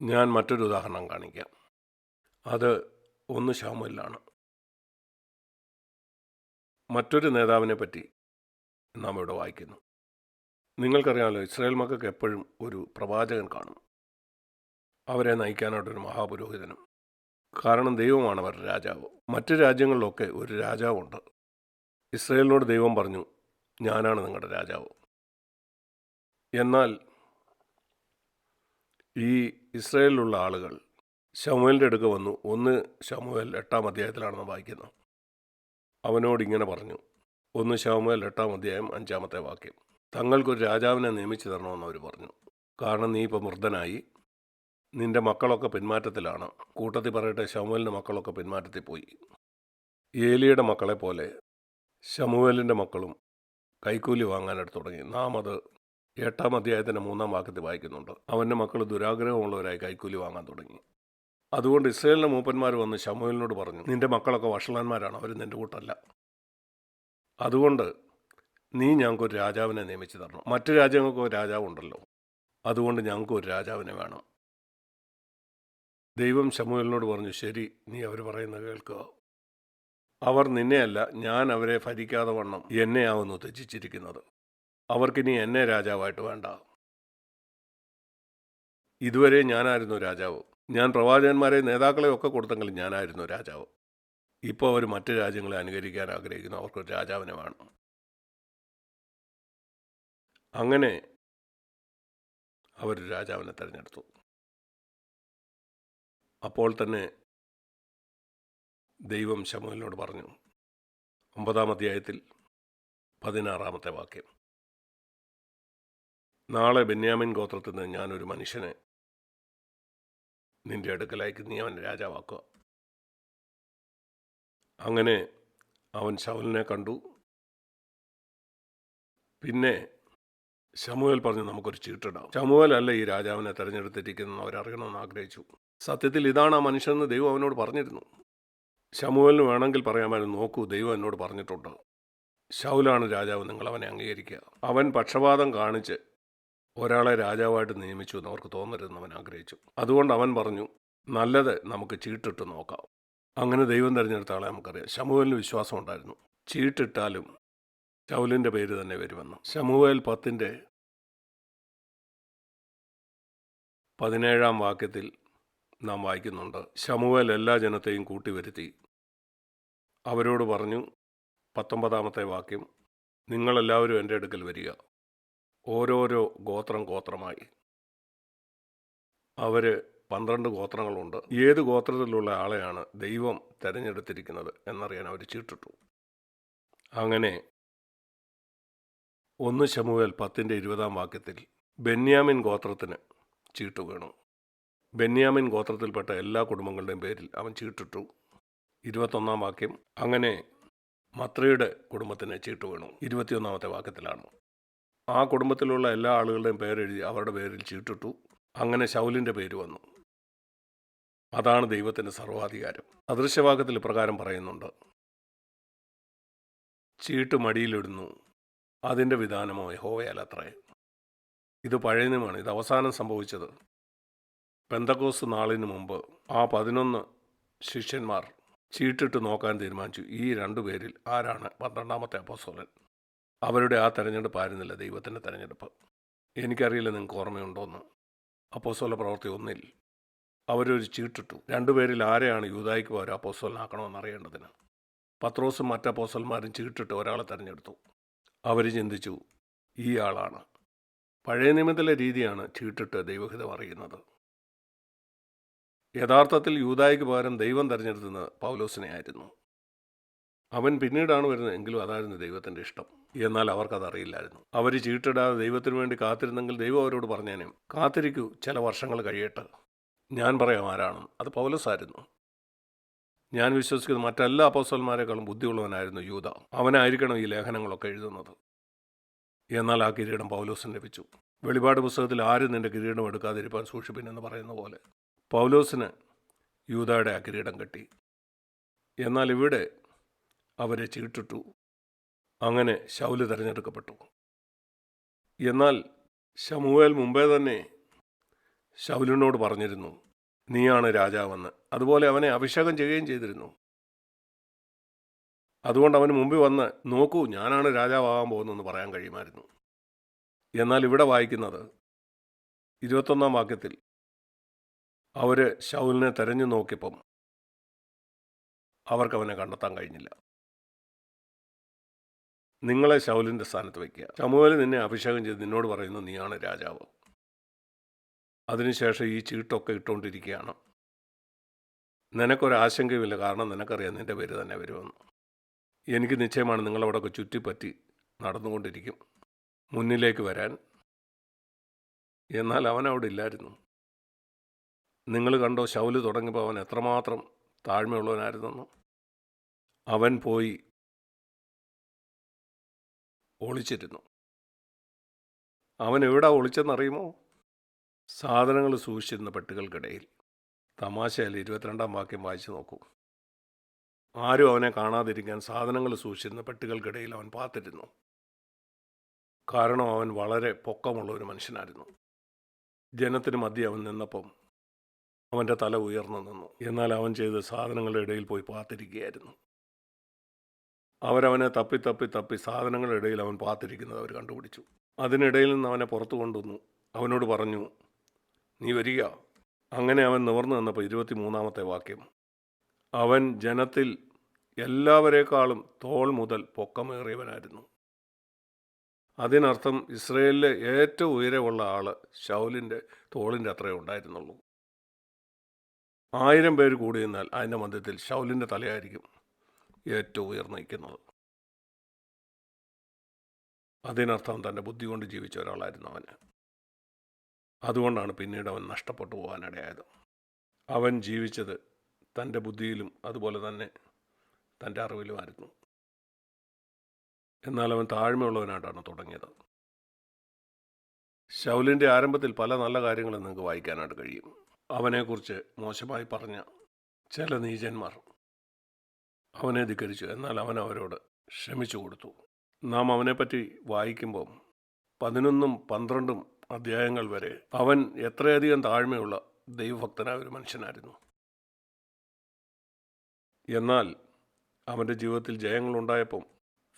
ഞാൻ മറ്റൊരു ഉദാഹരണം കാണിക്കാം. അത് 1 ശമൂവേലിലാണ്. മറ്റൊരു നേതാവിനെ പറ്റി നാം ഇവിടെ വായിക്കുന്നു. നിങ്ങൾക്കറിയാമല്ലോ, ഇസ്രായേൽ മക്കൾക്ക് എപ്പോഴും ഒരു പ്രവാചകൻ കാണും, അവരെ നയിക്കാനായിട്ടൊരു മഹാപുരോഹിതനും. കാരണം ദൈവമാണ് അവരുടെ രാജാവ്. മറ്റ് രാജ്യങ്ങളിലൊക്കെ ഒരു രാജാവുണ്ട്. ഇസ്രായേലിനോട് ദൈവം പറഞ്ഞു, ഞാനാണ് നിങ്ങളുടെ രാജാവ്. എന്നാൽ ഈ ഇസ്രായേലിലുള്ള ആളുകൾ ശമൂവേലിൻ്റെ അടുക്ക വന്നു. 1 ശമൂവേൽ 8-ാം അധ്യായത്തിലാണെന്ന് വായിക്കുന്നത്. അവനോട് ഇങ്ങനെ പറഞ്ഞു, 1 ശമൂവേൽ 8-ാം അധ്യായം 5-ാമത്തെ വാക്യം. തങ്ങൾക്കൊരു രാജാവിനെ നിയമിച്ചു തരണമെന്ന് അവർ പറഞ്ഞു. കാരണം നീ ഇപ്പോൾ വൃദ്ധനായി, നിന്റെ മക്കളൊക്കെ പിന്മാറ്റത്തിലാണ്. കൂട്ടത്തിൽ പറയട്ടെ, ശമൂവേലിൻ്റെ മക്കളൊക്കെ പിന്മാറ്റത്തിൽ പോയി. ഏലിയുടെ മക്കളെ പോലെ ശമൂവേലിൻ്റെ മക്കളും കൈക്കൂലി വാങ്ങാനായിട്ട് തുടങ്ങി. നാം അത് 8-ാം അധ്യായത്തിൻ്റെ 3-ാം വാക്യത്തിൽ വായിക്കുന്നുണ്ട്. അവൻ്റെ മക്കൾ ദുരാഗ്രഹമുള്ളവരായി കൈക്കൂലി വാങ്ങാൻ തുടങ്ങി. അതുകൊണ്ട് ഇസ്രായേലിൻ്റെ മൂപ്പന്മാർ വന്ന് ശമൂവേലിനോട് പറഞ്ഞു, നിന്റെ മക്കളൊക്കെ വഷളന്മാരാണ്, അവർ നിന്റെ കൂട്ടല്ല. അതുകൊണ്ട് നീ ഞങ്ങൾക്കൊരു രാജാവിനെ നിയമിച്ചു തരണം. മറ്റു രാജ്യങ്ങൾക്ക് ഒരു രാജാവുണ്ടല്ലോ, അതുകൊണ്ട് ഞങ്ങൾക്ക് ഒരു രാജാവിനെ വേണം. ദൈവം ശമൂവേലിനോട് പറഞ്ഞു, ശരി, നീ അവർ പറയുന്നത് കേൾക്കുക. അവർ നിന്നെയല്ല, ഞാൻ അവരെ ഭരിക്കാതെ വണ്ണം എന്നെയാവുന്നു ത്യജിച്ചിരിക്കുന്നത്. അവർക്കിനി എന്നെ രാജാവായിട്ട് വേണ്ട. ഇതുവരെ ഞാനായിരുന്നു രാജാവ്. ഞാൻ പ്രവാചകന്മാരെ നേതാക്കളെ ഒക്കെ കൊടുത്തെങ്കിലും ഞാനായിരുന്നു രാജാവ്. ഇപ്പോൾ അവർ മറ്റ് രാജ്യങ്ങളെ അനുകരിക്കാൻ ആഗ്രഹിക്കുന്നു, അവർക്കൊരു രാജാവിനെ വേണം. അങ്ങനെ അവർ രാജാവിനെ തിരഞ്ഞെടുത്തു. അപ്പോൾ തന്നെ ദൈവം ശമൂവേലിനോട് പറഞ്ഞു, 9-ാം അധ്യായത്തിൽ 16-ാമത്തെ വാക്യം, നാളെ ബെന്യാമിൻ ഗോത്രത്തിൽ നിന്ന് ഞാനൊരു മനുഷ്യനെ നിന്റെ അടുക്കലേക്ക് നീ അവനെ രാജാവാക്കുക. അങ്ങനെ അവൻ ശൗലിനെ കണ്ടു. പിന്നെ ശമൂവേൽ പറഞ്ഞു, നമുക്കൊരു ചീട്ടിടാം. ശമൂവേൽ അല്ല ഈ രാജാവിനെ തിരഞ്ഞെടുത്തിരിക്കുന്നതെന്ന് അവരറിയണമെന്ന് ആഗ്രഹിച്ചു. സത്യത്തിൽ ഇതാണ് ആ മനുഷ്യനെന്ന് ദൈവം അവനോട് പറഞ്ഞിരുന്നു. ശമൂവേലിന് വേണമെങ്കിൽ പറയാമായിരുന്നു, നോക്കൂ, ദൈവം എന്നോട് പറഞ്ഞിട്ടുണ്ട്, ശൗലാണ് രാജാവ്, നിങ്ങൾ അവനെ അംഗീകരിക്കുക. അവൻ പക്ഷപാതം കാണിച്ച് ഒരാളെ രാജാവായിട്ട് നിയമിച്ചു എന്ന് അവർക്ക് തോന്നരുതെന്ന് അവൻ ആഗ്രഹിച്ചു. അതുകൊണ്ട് അവൻ പറഞ്ഞു, നല്ലത്, നമുക്ക് ചീട്ടിട്ട് നോക്കാം. അങ്ങനെ ദൈവം തിരഞ്ഞെടുത്ത ആളെ നമുക്കറിയാം. ശമൂവേലിന് വിശ്വാസം ഉണ്ടായിരുന്നു, ചീട്ടിട്ടാലും ശൗലിൻ്റെ പേര് തന്നെ വരുമെന്ന്. ശമൂവേൽ 10-ന്റെ 17-ാം വാക്യത്തിൽ നാം വായിക്കുന്നുണ്ട്, ശമൂവേൽ എല്ലാ ജനത്തെയും കൂട്ടിവരുത്തി അവരോട് പറഞ്ഞു, 19-ാമത്തെ വാക്യം, നിങ്ങളെല്ലാവരും എൻ്റെ അടുക്കൽ വരിക. ഓരോരോ ഗോത്രമായി. അവർ 12 ഗോത്രങ്ങളുണ്ട്. ഏത് ഗോത്രത്തിലുള്ള ആളെയാണ് ദൈവം തിരഞ്ഞെടുത്തിരിക്കുന്നത് എന്നറിയാൻ അവർ ചീട്ടിട്ടു. അങ്ങനെ 1 ശമൂവേൽ 10-ന്റെ 20-ാം വാക്യത്തിൽ ബെന്യാമിൻ ഗോത്രത്തിന് ചീട്ട് വീണു. ബെന്യാമിൻ ഗോത്രത്തിൽപ്പെട്ട എല്ലാ കുടുംബങ്ങളുടെയും പേരിൽ അവൻ ചീട്ടിട്ടു. 21-ാം വാക്യം, അങ്ങനെ മത്രയുടെ കുടുംബത്തിന് ചീട്ട് വീണു. 21-ാമത്തെ വാക്യത്തിലാണ്. ആ കുടുംബത്തിലുള്ള എല്ലാ ആളുകളുടെയും പേരെഴുതി അവരുടെ പേരിൽ ചീട്ടിട്ടു. അങ്ങനെ ശൗലിൻ്റെ പേര് വന്നു. അതാണ് ദൈവത്തിൻ്റെ സർവാധികാരം. അദൃശ്യവാക്യത്തിൽ ഇപ്രകാരം പറയുന്നുണ്ട്, ചീട്ട് മടിയിലിടുന്നു, അതിൻ്റെ വിധാനമോ യഹോവയാലത്രേ. ഇത് പഴയ നിയമമാണ്. ഇത് അവസാനം സംഭവിച്ചത് പെന്തക്കോസ്ത് നാളിന് മുമ്പ് ആ 11 ശിഷ്യന്മാർ ചീട്ടിട്ട് നോക്കാൻ തീരുമാനിച്ചു, ഈ 2 പേരിൽ ആരാണ് 12-ാമത്തെ അപ്പോസ്തലൻ. അവരുടെ ആ തെരഞ്ഞെടുപ്പ് ആയിരുന്നില്ല ദൈവത്തിൻ്റെ തെരഞ്ഞെടുപ്പ്. എനിക്കറിയില്ല നിങ്ങൾക്ക് ഓർമ്മയുണ്ടോയെന്ന്. അപ്പോസ്തല പ്രവൃത്തി 1-ൽ അവരൊരു ചീട്ടിട്ടു. 2 പേരിൽ ആരെയാണ് യൂദായ്ക്ക് പകരം അപ്പോസ്തലനാക്കണമെന്ന് അറിയേണ്ടതിന്. പത്രോസും മറ്റ് അപ്പോസ്തലന്മാരും ചീട്ടിട്ട് ഒരാളെ തിരഞ്ഞെടുത്തു. അവർ ചിന്തിച്ചു, ഈ ആളാണ്. പഴയ നിയമത്തിലെ രീതിയാണ് ചീട്ടിട്ട് ദൈവഹിതം അറിയുന്നത്. യഥാർത്ഥത്തിൽ യൂദായ്ക്ക് പകരം ദൈവം തിരഞ്ഞെടുത്തുന്നത് പൗലോസിനെ ആയിരുന്നു. അവൻ പിന്നീടാണ് വരുന്നത്, എങ്കിലും അതായിരുന്നു ദൈവത്തിൻ്റെ ഇഷ്ടം. എന്നാൽ അവർക്കതറിയില്ലായിരുന്നു. അവർ ചീട്ടിടാതെ ദൈവത്തിന് വേണ്ടി കാത്തിരുന്നെങ്കിൽ ദൈവം അവരോട് പറഞ്ഞേനെ, കാത്തിരിക്കൂ, ചില വർഷങ്ങൾ കഴിയട്ടെ, ഞാൻ പറയാം ആരാണെന്ന്. അത് പൗലോസായിരുന്നു. ഞാൻ വിശ്വസിക്കുന്നത് മറ്റെല്ലാ അപ്പോസ്തലന്മാരെക്കാളും ബുദ്ധിയുള്ളവനായിരുന്നു യൂദാ. അവനായിരിക്കണം ഈ ലേഖനങ്ങളൊക്കെ എഴുതുന്നത്. എന്നാൽ ആ കിരീടം പൗലോസിന് ലഭിച്ചു. വെളിപാട് പുസ്തകത്തിൽ ആരും നിന്റെ കിരീടം എടുക്കാതിരിക്കാൻ സൂക്ഷിപ്പിനെന്ന് പറയുന്ന പോലെ പൗലോസിന് യൂദായുടെ ആ കിരീടം കിട്ടി. എന്നാൽ ഇവിടെ അവരെ ചീട്ടിട്ടു. അങ്ങനെ ശൗല് തിരഞ്ഞെടുക്കപ്പെട്ടു. എന്നാൽ ശമൂവേൽ മുമ്പേ തന്നെ ശൗലിനോട് പറഞ്ഞിരുന്നു, നീയാണ് രാജാവെന്ന്. അതുപോലെ അവനെ അഭിഷേകം ചെയ്യുകയും ചെയ്തിരുന്നു. അതുകൊണ്ട് അവന് മുമ്പിൽ വന്ന്, നോക്കൂ, ഞാനാണ് രാജാവാകാൻ പോകുന്നതെന്ന് പറയാൻ കഴിയുമായിരുന്നു. എന്നാൽ ഇവിടെ വായിക്കുന്നത് 21 വാക്യത്തിൽ അവർ ശൗലിനെ തെരഞ്ഞു നോക്കിയപ്പം അവർക്ക് അവനെ കണ്ടെത്താൻ കഴിഞ്ഞില്ല. നിങ്ങളെ ശൗലിൻ്റെ സ്ഥാനത്ത് വയ്ക്കുക. ശമൂവേൽ നിന്നെ അഭിഷേകം ചെയ്ത് നിന്നോട് പറയുന്നു, നീയാണ് രാജാവ്. അതിനുശേഷം ഈ ചീട്ടൊക്കെ ഇട്ടുകൊണ്ടിരിക്കുകയാണ്. നിനക്കൊരാശങ്കയുമില്ല, കാരണം നിനക്കറിയാം നിൻ്റെ പേര് തന്നെ വരുമെന്ന്. എനിക്ക് നിശ്ചയമാണ് നിങ്ങളവിടെയൊക്കെ ചുറ്റിപ്പറ്റി നടന്നുകൊണ്ടിരിക്കും മുന്നിലേക്ക് വരാൻ. എന്നാൽ അവൻ അവിടെ ഇല്ലായിരുന്നു. നിങ്ങൾ കണ്ടോ, ശൗല് തുടങ്ങിയപ്പോൾ അവൻ എത്രമാത്രം താഴ്മയുള്ളവനായിരുന്നെന്ന്. അവൻ പോയി ഒളിച്ചിരുന്നു. അവൻ എവിടെ ഒളിച്ചെന്നറിയുമോ? സാധനങ്ങൾ സൂക്ഷിച്ചിരുന്ന പെട്ടികൾക്കിടയിൽ. തമാശയല്ല, 22 വാക്യം വായിച്ചു നോക്കൂ. ആരും അവനെ കാണാതിരിക്കാൻ സാധനങ്ങൾ സൂക്ഷിച്ചിരുന്ന പെട്ടികൾക്കിടയിൽ അവൻ പാത്തിരുന്നു. കാരണം അവൻ വളരെ പൊക്കമുള്ള ഒരു മനുഷ്യനായിരുന്നു. ജനത്തിന് മധ്യ അവൻ നിന്നപ്പം അവൻ്റെ തല ഉയർന്നു നിന്നു. എന്നാൽ അവൻ ചെയ്ത് സാധനങ്ങളുടെ ഇടയിൽ പോയി പാത്തിരിക്കുകയായിരുന്നു. അവരവനെ തപ്പി തപ്പി തപ്പി സാധനങ്ങളുടെ ഇടയിൽ അവൻ പാത്തിരിക്കുന്നത് അവർ കണ്ടുപിടിച്ചു. അതിനിടയിൽ നിന്ന് അവനെ പുറത്തു കൊണ്ടുവന്നു. അവനോട് പറഞ്ഞു, നീ വരിക. അങ്ങനെ അവൻ നിവർന്നു നിന്നപ്പോൾ 23 വാക്യം, അവൻ ജനത്തിൽ എല്ലാവരേക്കാളും തോൾ മുതൽ പൊക്കമേറിയവനായിരുന്നു. അതിനർത്ഥം ഇസ്രയേലിലെ ഏറ്റവും ഉയരമുള്ള ആൾ ശൗലിൻ്റെ തോളിൻ്റെ അത്രേ ഉണ്ടായിരുന്നുള്ളൂ. 1000 പേര് കൂടി നിന്നാൽ അതിൻ്റെ മധ്യത്തിൽ ശൗലിൻ്റെ തലയായിരിക്കും ഏറ്റവും ഉയർന്നു നിൽക്കുന്നത്. അതിനർത്ഥം തൻ്റെ ബുദ്ധി കൊണ്ട് ജീവിച്ച ഒരാളായിരുന്നു അവന്. അതുകൊണ്ടാണ് പിന്നീട് അവൻ നഷ്ടപ്പെട്ടു പോകാനിടയായത്. അവൻ ജീവിച്ചത് തൻ്റെ ബുദ്ധിയിലും അതുപോലെ തന്നെ തൻ്റെ അറിവിലുമായിരുന്നു. എന്നാൽ അവൻ താഴ്മയുള്ളവനായിട്ടാണ് തുടങ്ങിയത്. ശൗലിൻ്റെ ആരംഭത്തിൽ പല നല്ല കാര്യങ്ങളും നിങ്ങൾക്ക് വായിക്കാനായിട്ട് കഴിയും. അവനെക്കുറിച്ച് മോശമായി പറഞ്ഞ ചില നീചന്മാർ അവനെ ധിക്കരിച്ചു. എന്നാൽ അവൻ അവരോട് ക്ഷമിച്ചു കൊടുത്തു. നാം അവനെപ്പറ്റി വായിക്കുമ്പം 11ഉം 12ഉം അധ്യായങ്ങൾ വരെ അവൻ എത്രയധികം താഴ്മയുള്ള ദൈവഭക്തനായ ഒരു മനുഷ്യനായിരുന്നു. എന്നാൽ അവൻ്റെ ജീവിതത്തിൽ ജയങ്ങളുണ്ടായപ്പം,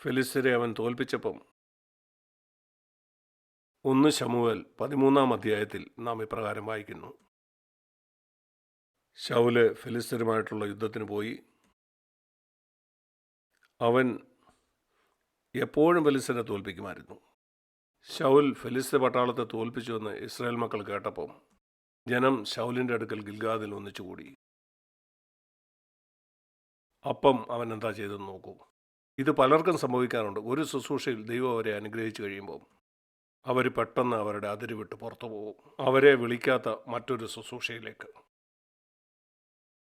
ഫെലിസ്ത്യരെ അവൻ തോൽപ്പിച്ചപ്പം 1 ശമൂവേൽ 13 അധ്യായത്തിൽ നാം ഇപ്രകാരം വായിക്കുന്നു. ശൗല് ഫെലിസ്ത്യരുമായിട്ടുള്ള യുദ്ധത്തിന് പോയി. അവൻ എപ്പോഴും ഫെലിസ്ത്യരെ തോൽപ്പിക്കുമായിരുന്നു. ശൗൽ ഫെലിസ്ത്യ പട്ടാളത്തെ തോൽപ്പിച്ചുവെന്ന് ഇസ്രായേൽ മക്കൾ കേട്ടപ്പം ജനം ശൗലിൻ്റെ അടുക്കൽ ഗിൽഗാദിൽ ഒന്നിച്ചുകൂടി. അപ്പം അവൻ എന്താ ചെയ്തെന്ന് നോക്കൂ. ഇത് പലർക്കും സംഭവിക്കാറുണ്ട്. ഒരു ശുശ്രൂഷയിൽ ദൈവം അവരെ അനുഗ്രഹിച്ചു കഴിയുമ്പോൾ അവർ പെട്ടെന്ന് അവരുടെ അതിര് വിട്ട് പുറത്തു പോകും, അവരെ വിളിക്കാത്ത മറ്റൊരു ശുശ്രൂഷയിലേക്ക്.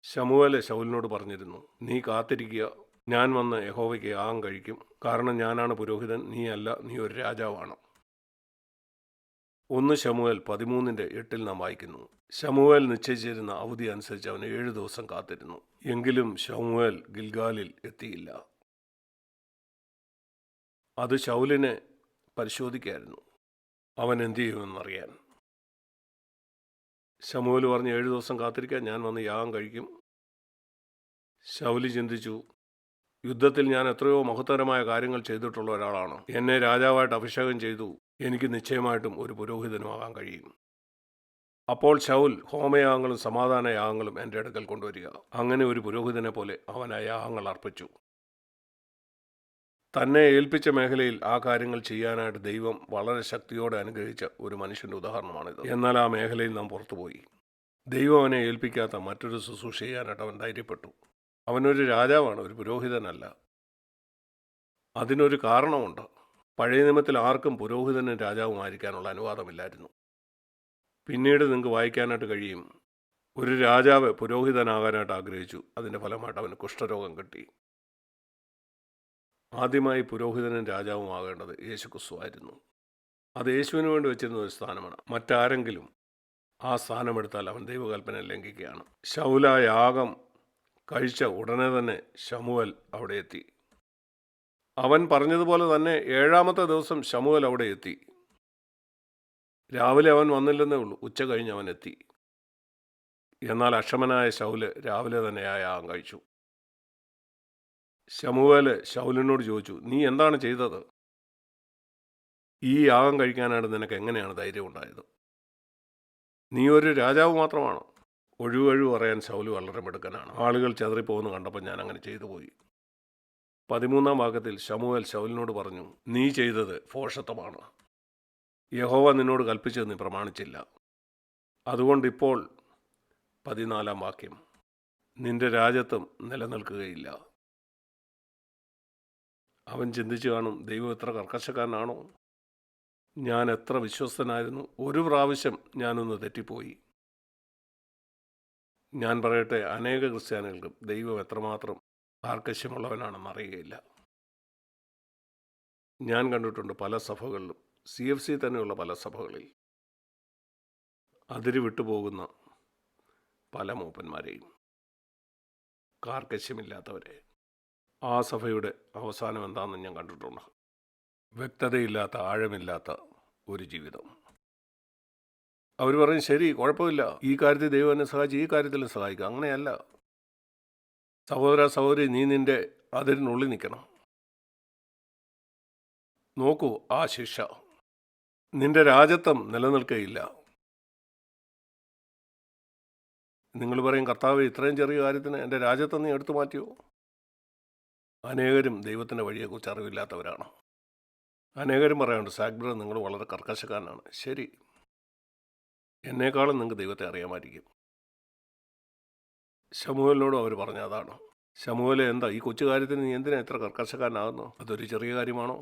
ശമൂവേൽ ശൗലിനോട് പറഞ്ഞിരുന്നു, നീ കാത്തിരിക്കുക, ഞാൻ വന്ന് യഹോവയ്ക്ക് യാഗം കഴിക്കും. കാരണം ഞാനാണ് പുരോഹിതൻ, നീ അല്ല, നീ ഒരു രാജാവാണ്. 1 ശമൂവേൽ 13:8 നാം വായിക്കുന്നു. ശമൂവേൽ നിശ്ചയിച്ചിരുന്ന അവധി അനുസരിച്ച് അവൻ 7 ദിവസം കാത്തിരുന്നു. എങ്കിലും ശമൂവേൽ ഗിൽഗാലിൽ എത്തിയില്ല. അത് ശൗലിനെ പരിശോധിക്കായിരുന്നു, അവൻ എന്തു ചെയ്യുമെന്നറിയാൻ. ശമൂവേൽ പറഞ്ഞ് 7 ദിവസം കാത്തിരിക്കാൻ, ഞാൻ വന്ന് യാഗം കഴിക്കും. ശൗലി ചിന്തിച്ചു, യുദ്ധത്തിൽ ഞാൻ എത്രയോ മഹത്തരമായ കാര്യങ്ങൾ ചെയ്തിട്ടുള്ള ഒരാളാണ്. എന്നെ രാജാവായിട്ട് അഭിഷേകം ചെയ്തു, എനിക്ക് നിശ്ചയമായിട്ടും ഒരു പുരോഹിതനുമാകാൻ കഴിയും. അപ്പോൾ ശൗൽ ഹോമയാഗങ്ങളും സമാധാന യാഗങ്ങളും എൻ്റെ അടുക്കൽ കൊണ്ടുവരിക. അങ്ങനെ ഒരു പുരോഹിതനെ പോലെ അവൻ ആ യാഗങ്ങൾ അർപ്പിച്ചു. തന്നെ ഏൽപ്പിച്ച മേഖലയിൽ ആ കാര്യങ്ങൾ ചെയ്യാനായിട്ട് ദൈവം വളരെ ശക്തിയോടെ അനുഗ്രഹിച്ച ഒരു മനുഷ്യൻ്റെ ഉദാഹരണമാണിത്. എന്നാൽ ആ മേഖലയിൽ നാം പുറത്തുപോയി. ദൈവം അവനെ ഏൽപ്പിക്കാത്ത മറ്റൊരു ശുശ്രൂഷ ചെയ്യാനായിട്ട് അവൻ ധൈര്യപ്പെട്ടു. അവനൊരു രാജാവാണ്, ഒരു പുരോഹിതനല്ല. അതിനൊരു കാരണമുണ്ട്. പഴയ നിയമത്തിൽ ആർക്കും പുരോഹിതനും രാജാവുമായിരിക്കാനുള്ള അനുവാദമില്ലായിരുന്നു. പിന്നീട് നിങ്ങൾക്ക് വായിക്കാനായിട്ട് കഴിയും, ഒരു രാജാവ് പുരോഹിതനാകാനായിട്ട് ആഗ്രഹിച്ചു. അതിൻ്റെ ഫലമായിട്ട് അവന് കുഷ്ഠരോഗം കിട്ടി. ആദ്യമായി പുരോഹിതനും രാജാവും ആകേണ്ടത് യേശുക്രിസ്തു ആയിരുന്നു. അത് യേശുവിന് വേണ്ടി വെച്ചിരുന്ന ഒരു സ്ഥാനമാണ്. മറ്റാരെങ്കിലും ആ സ്ഥാനമെടുത്താൽ അവൻ ദൈവകൽപ്പന ലംഘിക്കുകയാണ്. ശൗല യാഗം കഴിച്ച ഉടനെ തന്നെ ശമൂവേൽ അവിടെ എത്തി. അവൻ പറഞ്ഞതുപോലെ തന്നെ 7-ാമത്തെ ദിവസം ശമൂവേൽ അവിടെ എത്തി. രാവിലെ അവൻ വന്നില്ലെന്നേ ഉള്ളൂ. ഉച്ച കഴിഞ്ഞ് അവൻ എത്തി. എന്നാൽ അക്ഷമനായ ശൗല് രാവിലെ തന്നെ ആ യാഗം കഴിച്ചു. ശമൂവേല് ശൗലിനോട് ചോദിച്ചു, നീ എന്താണ് ചെയ്തത്? ഈ യാഗം കഴിക്കാനായിട്ട് നിനക്ക് എങ്ങനെയാണ് ധൈര്യം ഉണ്ടായത്? നീ ഒരു രാജാവ് മാത്രമാണോ? ഒഴിവൊഴിവ് പറയാൻ ശൗല് വളരെ മിടുക്കനാണ്. ആളുകൾ ചെതറിപ്പോകുന്നു കണ്ടപ്പോൾ ഞാൻ അങ്ങനെ ചെയ്തു പോയി. 13-ാം വാക്യത്തിൽ ശമൂവേൽ ശൗലിനോട് പറഞ്ഞു, നീ ചെയ്തത് ഭോഷത്വമാണ്. യഹോവ നിന്നോട് കൽപ്പിച്ചത് നീ പ്രമാണിച്ചില്ല. അതുകൊണ്ടിപ്പോൾ 14-ാം വാക്യം, നിന്റെ രാജത്വം നിലനിൽക്കുകയില്ല. അവൻ ചിന്തിച്ചു കാണും, ദൈവം എത്ര കർക്കശക്കാരനാണോ? ഞാൻ എത്ര വിശ്വസ്തനായിരുന്നു. ഒരു പ്രാവശ്യം ഞാനൊന്ന് തെറ്റിപ്പോയി. ഞാൻ പറയട്ടെ, അനേക ക്രിസ്ത്യാനികൾക്കും ദൈവം എത്രമാത്രം കാർക്കശ്യമുള്ളവനാണെന്ന് അറിയുകയില്ല. ഞാൻ കണ്ടിട്ടുണ്ട് പല സഭകളിലും, CFC തന്നെയുള്ള പല സഭകളിൽ അതിര് വിട്ടുപോകുന്ന പല മൂപ്പന്മാരെയും, കാർക്കശ്യമില്ലാത്തവരെ. ആ സഭയുടെ അവസാനം എന്താണെന്ന് ഞാൻ കണ്ടിട്ടുണ്ട്. വ്യക്തതയില്ലാത്ത, ആഴമില്ലാത്ത ഒരു ജീവിതം. അവർ പറയും, ശരി, കുഴപ്പമില്ല, ഈ കാര്യത്തിൽ ദൈവം എന്നെ സഹായിച്ചു, ഈ കാര്യത്തിലും സഹായിക്കുക. അങ്ങനെയല്ല. സഹോദര സഹോദരി, നീ നിന്റെ അതിരിനുള്ളിൽ നിൽക്കണം. നോക്കൂ ആ ശിക്ഷ. നിന്റെ രാജത്വം നിലനിൽക്കുകയില്ല. നിങ്ങൾ പറയും, കർത്താവ് ഇത്രയും ചെറിയ കാര്യത്തിന് എൻ്റെ രാജത്വം നീ എടുത്തു മാറ്റിയോ? അനേകരും ദൈവത്തിൻ്റെ വഴിയെക്കുറിച്ച് അറിവില്ലാത്തവരാണ്. അനേകരും പറയാറുണ്ട്, സാഗ്ബ്രർ നിങ്ങൾ വളരെ കർക്കശക്കാരനാണ്. ശരി, എന്നേക്കാളും നിങ്ങൾക്ക് ദൈവത്തെ അറിയാമായിരിക്കും. ശമൂവേലിനോടും അവർ പറഞ്ഞ അതാണ്. ശമൂവേലെ, എന്താ ഈ കൊച്ചു കാര്യത്തിന് നീ എന്തിനാ ഇത്ര കർക്കശക്കാരനാകുന്നു? അതൊരു ചെറിയ കാര്യമാണോ?